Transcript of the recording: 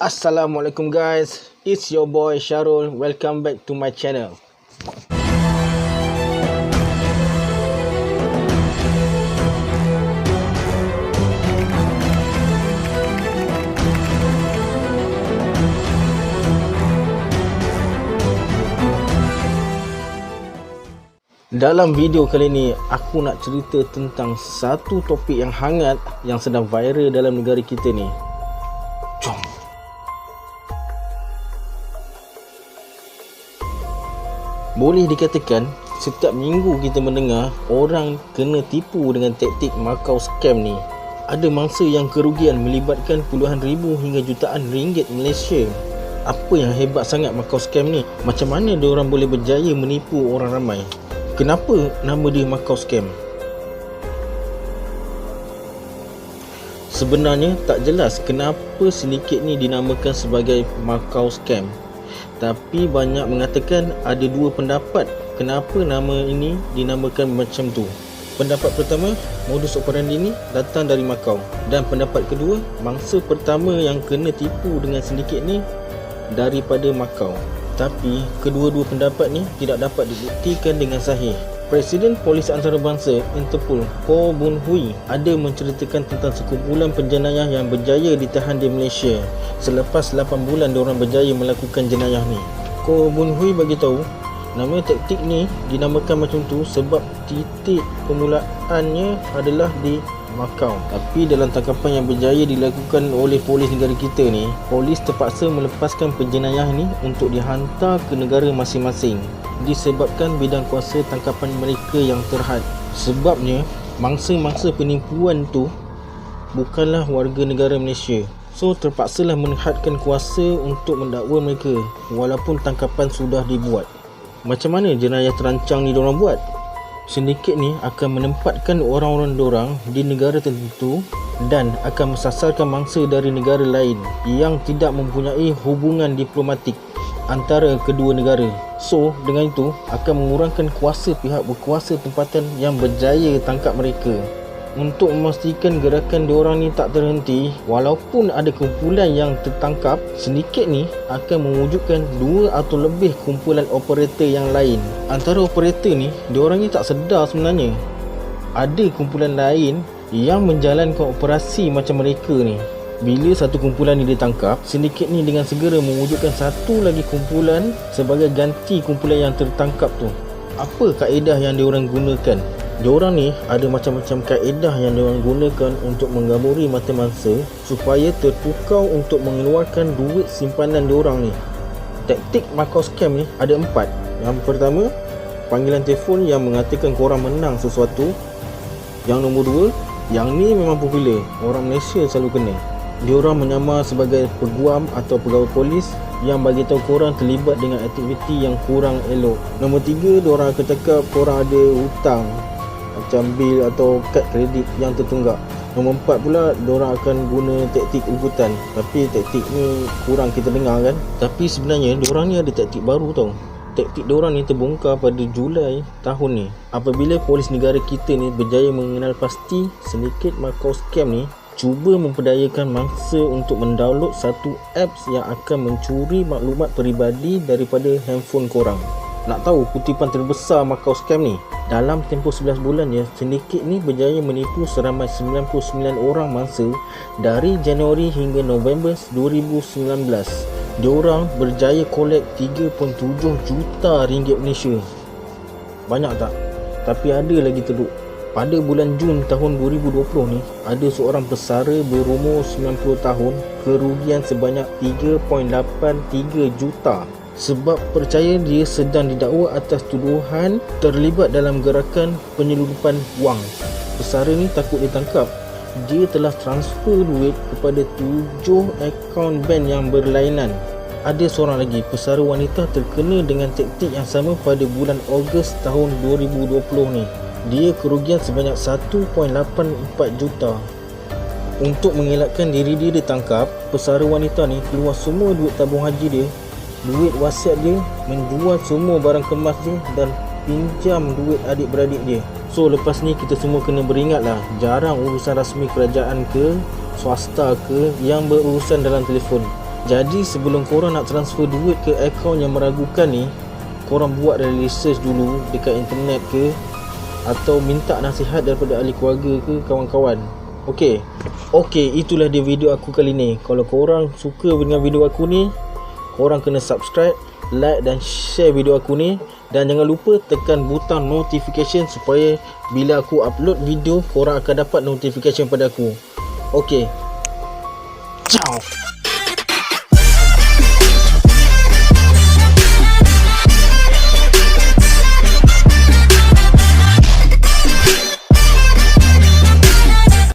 Assalamualaikum guys, it's your boy Syarul. Welcome back to my channel. Dalam video kali ini, aku nak cerita tentang satu topik yang hangat yang sedang viral dalam negara kita ni. Jom. Boleh dikatakan setiap minggu kita mendengar orang kena tipu dengan taktik Macau scam ni. Ada mangsa yang kerugian melibatkan puluhan ribu hingga jutaan ringgit Malaysia. Apa yang hebat sangat Macau scam ni? Macam mana diorang boleh berjaya menipu orang ramai? Kenapa nama dia Macau scam? Sebenarnya tak jelas kenapa sindiket ni dinamakan sebagai Macau scam. Tapi banyak mengatakan ada dua pendapat kenapa nama ini dinamakan macam tu. Pendapat pertama, modus operandi ni datang dari Macau. Dan pendapat kedua, mangsa pertama yang kena tipu dengan sindiket ni daripada Macau. Tapi kedua-dua pendapat ni tidak dapat dibuktikan dengan sahih. Presiden Polis Antarabangsa Interpol Koh Bun Hui ada menceritakan tentang sekumpulan penjenayah yang berjaya ditahan di Malaysia selepas 8 bulan diorang berjaya melakukan jenayah ni. Koh Bun Hui bagi tahu nama taktik ni dinamakan macam tu sebab titik permulaannya adalah di Macau. Tapi dalam tangkapan yang berjaya dilakukan oleh polis negara kita ni, polis terpaksa melepaskan penjenayah ni untuk dihantar ke negara masing-masing disebabkan bidang kuasa tangkapan mereka yang terhad. Sebabnya mangsa-mangsa penipuan tu bukanlah warga negara Malaysia. So terpaksalah menghadkan kuasa untuk mendakwa mereka walaupun tangkapan sudah dibuat. Macam mana jenayah terancang ni diorang buat? Sindiket ni akan menempatkan orang-orang diorang di negara tertentu dan akan mensasarkan mangsa dari negara lain yang tidak mempunyai hubungan diplomatik antara kedua negara. So, dengan itu akan mengurangkan kuasa pihak berkuasa tempatan yang berjaya tangkap mereka. Untuk memastikan gerakan diorang ni tak terhenti, walaupun ada kumpulan yang tertangkap, sindiket ni akan mewujudkan dua atau lebih kumpulan operator yang lain. Antara operator ni, diorang ni tak sedar sebenarnya ada kumpulan lain yang menjalankan operasi macam mereka ni. Bila satu kumpulan ni ditangkap, sindiket ni dengan segera mewujudkan satu lagi kumpulan sebagai ganti kumpulan yang tertangkap tu. Apa kaedah yang diorang gunakan? Diorang ni ada macam-macam kaedah yang diorang gunakan untuk menggaburi mata mangsa supaya terpukau untuk mengeluarkan duit simpanan diorang ni. Taktik Macau scam ni ada 4. Yang pertama, panggilan telefon yang mengatakan korang menang sesuatu. Yang nombor 2, yang ni memang popular, orang Malaysia selalu kena. Diorang menyamar sebagai peguam atau pegawai polis yang bagi tahu korang terlibat dengan aktiviti yang kurang elok. Nombor 3, diorang akan cakap korang ada hutang macam bil atau kad kredit yang tertunggak. Nombor 4 pula, diorang akan guna taktik ugutan. Tapi taktik ni kurang kita dengar kan. Tapi sebenarnya diorang ni ada taktik baru tau. Taktik diorang ni terbongkar pada Julai tahun ni apabila polis negara kita ni berjaya mengenal pasti sindiket Macau scam ni cuba memperdayakan mangsa untuk mendownload satu apps yang akan mencuri maklumat peribadi daripada handphone korang. Nak tahu kutipan terbesar Macau scam ni? Dalam tempoh 11 bulan ya, sindiket ni berjaya menipu seramai 99 orang mangsa dari Januari hingga November 2019. Diorang berjaya kolek 3.7 juta ringgit Malaysia. Banyak tak? Tapi ada lagi teruk. Pada bulan Jun tahun 2020 ni, ada seorang pesara berumur 90 tahun kerugian sebanyak 3.83 juta sebab percaya dia sedang didakwa atas tuduhan terlibat dalam gerakan penyelundupan wang. Pesara ni takut ditangkap. Dia telah transfer duit kepada 7 akaun bank yang berlainan. Ada seorang lagi pesara wanita terkena dengan taktik yang sama pada bulan Ogos tahun 2020 ni. Dia kerugian sebanyak 1.84 juta. Untuk mengelakkan diri dia ditangkap, pesara wanita ni keluar semua duit tabung haji dia, duit wasiat dia, menjual semua barang kemas dia dan pinjam duit adik-beradik dia. So lepas ni kita semua kena beringat lah, jarang urusan rasmi kerajaan ke swasta ke yang berurusan dalam telefon. Jadi sebelum korang nak transfer duit ke akaun yang meragukan ni, korang buat research dulu dekat internet ke, atau minta nasihat daripada ahli keluarga ke kawan-kawan. Okey, itulah dia video aku kali ni. Kalau korang suka dengan video aku ni, korang kena subscribe, like dan share video aku ni. Dan jangan lupa tekan butang notification supaya bila aku upload video, korang akan dapat notification pada aku. Okey, ciao.